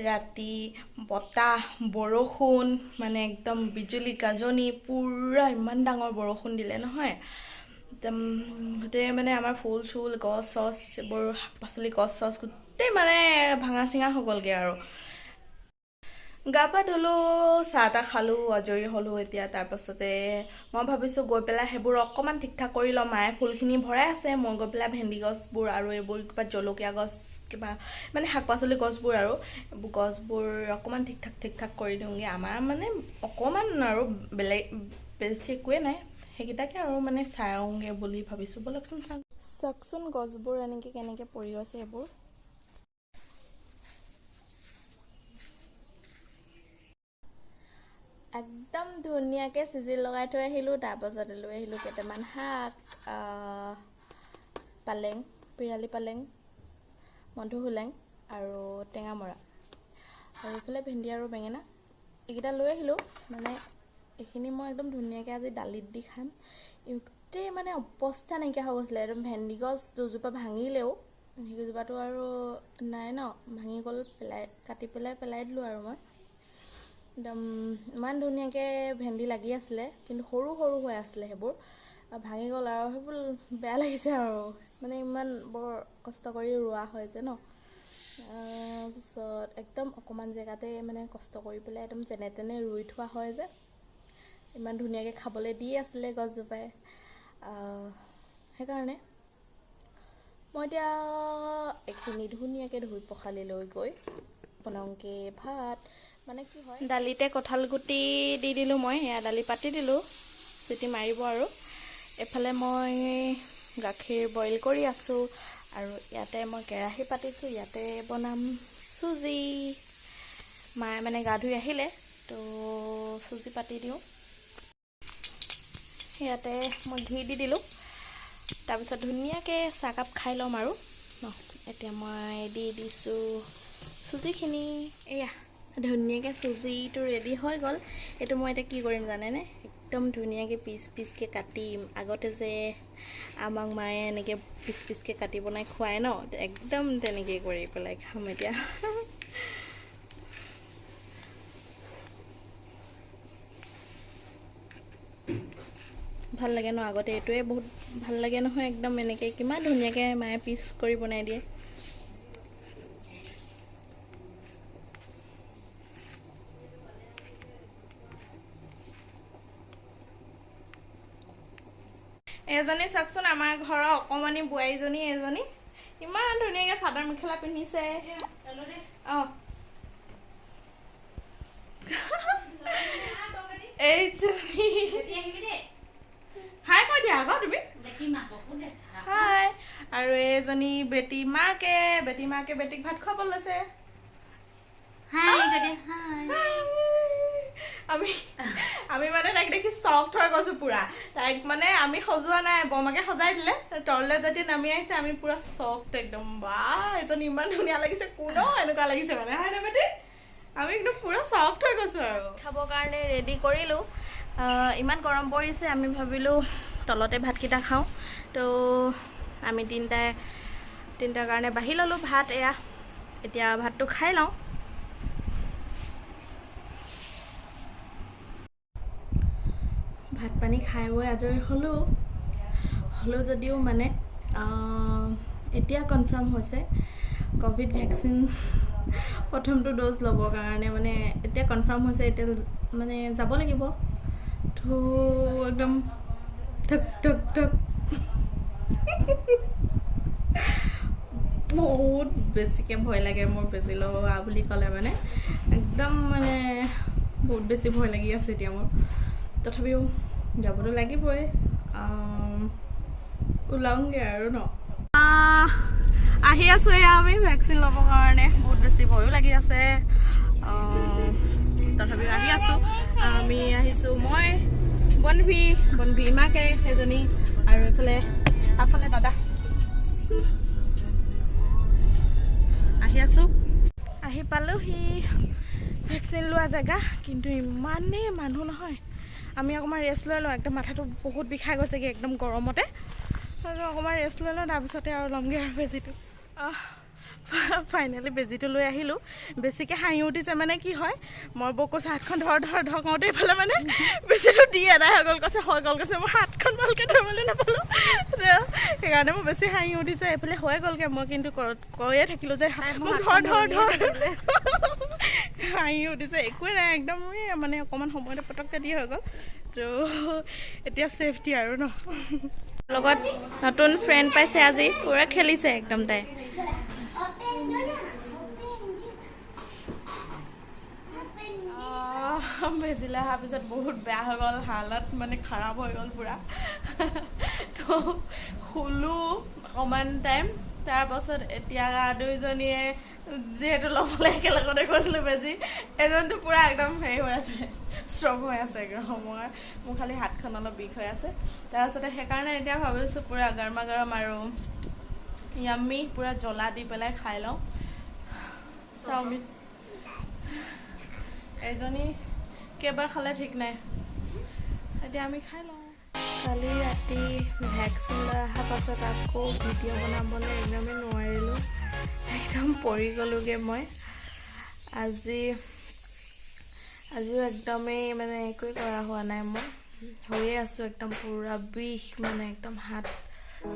ৰাতি বতাহ বৰষুণ মানে একদম বিজুলী গাজনি পুৰা ইমান ডাঙৰ বৰষুণ দিলে নহয় একদম গোটেই মানে আমাৰ ফুল চুল গছ চছ এইবোৰ শাক পাচলি গছ চছ গোটেই মানে ভাঙা চিঙা হৈ গ'লগৈ আৰু গা পা ধুলো চাহ তাহ খালোঁ আজৰি হ'লোঁ এতিয়া তাৰপাছতে মই ভাবিছোঁ গৈ পেলাই সেইবোৰ অকণমান ঠিক ঠাক কৰি ল'ম মায়ে ফুলখিনি ভৰাই আছে মই গৈ পেলাই ভেন্দি গছবোৰ আৰু এইবোৰ কিবা জলকীয়া গছ কিবা মানে শাক পাচলি গছবোৰ আৰু এইবোৰ গছবোৰ অকণমান ঠিক ঠাক কৰি দিওঁগৈ আমাৰ মানে অকণমান আৰু বেলেগ বেছি একোৱে নাই সেইকেইটাকে আৰু মানে চাওঁগৈ বুলি ভাবিছোঁ ব'লকচোন চাওকচোন গছবোৰ এনেকৈ কেনেকৈ পৰি আছে এইবোৰ একদম ধুনীয়াকৈ চিজিল লগাই থৈ আহিলোঁ তাৰপাছতে লৈ আহিলোঁ কেইটামান শাক পালেং পিৰালি পালেং মধুসোলেং আৰু টেঙামৰা আৰু এইফালে ভেন্দি আৰু বেঙেনা এইকেইটা লৈ আহিলোঁ মানে এইখিনি মই একদম ধুনীয়াকৈ আজি দালিত দি খাম গোটেই মানে অৱস্থা নাইকিয়া হৈ গৈছিলে একদম ভেন্দি গছ দুজোপা ভাঙিলেও সেইজোপাটো আৰু নাই ন ভাঙি গ'ল কাটি পেলাই দিলোঁ আৰু মই একদম ইমান ধুনীয়াকৈ ভেন্দি লাগি আছিলে কিন্তু সৰু সৰু হৈ আছিলে সেইবোৰ ভাঙি গ'ল আৰু সেইবোৰ বেয়া লাগিছে আৰু মানে ইমান বৰ কষ্ট কৰি ৰোৱা হয় যে ন তাৰপিছত একদম অকণমান জেগাতে মানে কষ্ট কৰি পেলাই একদম যেনে তেনে ৰুই থোৱা হয় যে ইমান ধুনীয়াকৈ খাবলৈ দি আছিলে গছজোপাই সেইকাৰণে মই এতিয়া এইখিনি ধুনীয়াকৈ ধুই পখালি লৈ গৈ বনাওঁগৈ ভাত মানে কি হয় দালিতে কঁঠাল গুটি দি দিলোঁ মই সেয়া দালি পাতি দিলোঁ চিটি মাৰিব আৰু এফালে মই গাখীৰ বইল কৰি আছোঁ আৰু ইয়াতে মই কেৰাহী পাতিছোঁ ইয়াতে বনাম চুজি মায়ে মানে গা ধুই আহিলে তো চুজি পাতি দিওঁ ইয়াতে মই ঘি দি দিলোঁ তাৰপিছত ধুনীয়াকৈ চাহকাপ খাই ল'ম আৰু ন এতিয়া মই দি দিছোঁ চুজিখিনি এয়া ধুনীয়াকৈ চুজিটো ৰেডি হৈ গ'ল এইটো মই এতিয়া কি কৰিম জানেনে একদম ধুনীয়াকৈ পিচকৈ কাটিম আগতে যে আমাক মায়ে এনেকৈ পিচকৈ কাটি বনাই খুৱাই ন একদম তেনেকৈ কৰি পেলাই খাম এতিয়া ভাল লাগে ন আগতে এইটোৱে বহুত ভাল লাগে নহয় একদম এনেকৈ কিমান ধুনীয়াকৈ মায়ে পিচ কৰি বনাই দিয়ে এজনী চাওকচোন আমাৰ ঘৰৰ অকণমানি বোৱাৰীজনী এজনী ইমান ধুনীয়াকৈ চাদৰ মেখেলা পিন্ধিছে অঁ এইজনী হাই কৈ দিয়া আকৌ তুমি হাই আৰু এইজনী বেটী মাকে বেটীক ভাত খুৱাব লৈছে আমি মানে তাইক দেখি চখ থৈ গৈছোঁ পুৰা তাইক মানে আমি সজোৱা নাই বৰমাকে সজাই দিলে তললৈ যদি নামি আহিছে আমি পুৰা চখ একদম বা এজনী ইমান ধুনীয়া লাগিছে কোনো এনেকুৱা লাগিছে মানে হয় নে বেটি আমি একদম পুৰা চখ থৈ গৈছোঁ আৰু খাবৰ কাৰণে ৰেডি কৰিলোঁ ইমান গৰম পৰিছে আমি ভাবিলোঁ তলতে ভাতকেইটা খাওঁ তো আমি তিনিটাৰ কাৰণে বাঢ়ি ল'লোঁ ভাত এয়া এতিয়া ভাতটো খাই লওঁ ভাত পানী খাই বৈ আজৰি হ'লোঁ যদিও মানে এতিয়া কনফাৰ্ম হৈছে ক'ভিড ভেকচিন প্ৰথমটো ড'জ ল'বৰ কাৰণে মানে এতিয়া কনফাৰ্ম হৈছে এতিয়া মানে যাব লাগিব তো একদম ঠক বহুত বেছিকৈ ভয় লাগে মোৰ বেজি লোৱা বুলি ক'লে মানে একদম মানে বহুত বেছি ভয় লাগি আছে এতিয়া মোৰ তথাপিও যাবতো লাগিবই ওলাওঁগৈ আৰু ন আহি আছোঁ এয়া আমি ভেকচিন ল'বৰ কাৰণে বহুত বেছি ভয়ো লাগি আছে তথাপিও আহি আছোঁ আমি আহিছোঁ মই বনভি মাকে এজনী আৰু আগফালে দাদা আহি আছোঁ আহি পালোহি ভেকচিন লোৱা জেগা কিন্তু ইমানেই মানুহ নহয় আমি অকণমান ৰেষ্ট লৈ লওঁ একদম মাথাটো বহুত বিষাই গৈছেগৈ একদম গৰমতে আৰু অকণমান ৰেষ্ট লৈ লওঁ তাৰপিছতে আৰু ল'মগৈ আৰু বেজিটো ফাইনেলি বেজিটো লৈ আহিলোঁ বেছিকৈ হাঁহি উঠিছে মানে কি হয় মই বৌ কৈছোঁ হাতখন ধৰ কওঁতে এইফালে মানে বেজিটো দি এদাই হৈ গ'ল কৈছে মই হাতখন ভালকৈ ধৰিবলৈ নাপালোঁ সেইকাৰণে মোৰ বেছি হাঁহি উঠিছে এইফালে হৈ গ'লগৈ মই কিন্তু কৈয়ে থাকিলোঁ যে মোক ধৰ হাঁহি উঠিছে একোৱে নাই একদম মানে অকণমান সময়তে পটককৈ দি হৈ গ'ল তো এতিয়া ছেফটি আৰু ন লগত নতুন ফ্ৰেণ্ড পাইছে আজি পুৰা খেলিছে একদম তাই বেজিলৈ অহাৰ পিছত বহুত বেয়া হৈ গ'ল হালত মানে খাৰাপ হৈ গ'ল পুৰা তো শুলোঁ অকণমান টাইম তাৰপাছত এতিয়া দুইজনীয়ে যিহেতু ল'বলৈ একেলগতে গৈছিলোঁ বেজি এজনটো পুৰা একদম হেৰি হৈ আছে ষ্ট্ৰং হৈ আছে একদম মোৰ খালি হাতখন অলপ বিষ হৈ আছে তাৰপাছতে সেইকাৰণে এতিয়া ভাবিছোঁ পুৰা গৰমা গৰম আৰু য়াম্মি পুৰা জ্বলা দি পেলাই খাই লওঁ চাওমিন এজনী কেইবাৰ খালে ঠিক নাই এতিয়া আমি খাই লওঁ কালি ৰাতি ভেকচিন লৈ অহাৰ পাছত আকৌ ভিডিঅ' বনাবলৈ একদমেই নোৱাৰিলোঁ একদম পৰি গ'লোগৈ মই আজিও একদমেই মানে একোৱেই কৰা হোৱা নাই মই হৈয়ে আছোঁ একদম পুৰা বিষ মানে একদম হাত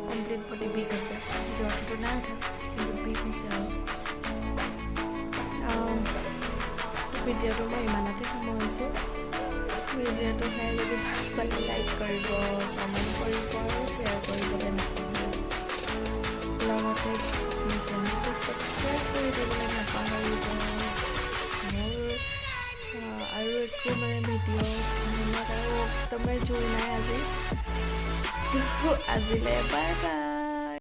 কমপ্লিট বডি বিষ হৈছে জ্বৰটো নাই উঠা কিন্তু বিষ হৈছে আৰু ভিডিঅ'টো মই ইমানতে সামৰিছোঁ ভিডিঅ'টো চাই যদি ভাল পালে লাইক কৰিব কমেণ্ট কৰিব আৰু শ্বেয়াৰ কৰিবলৈ নাপাহৰিব লগতে চেনেলটো ছাবস্ক্ৰাইব কৰি দিবলৈ নাপাহৰিব মোৰ আৰু একো মানে ভিডিঅ' মনত আৰু একদমেই জোৰ নাই আজিলৈ বাই বাই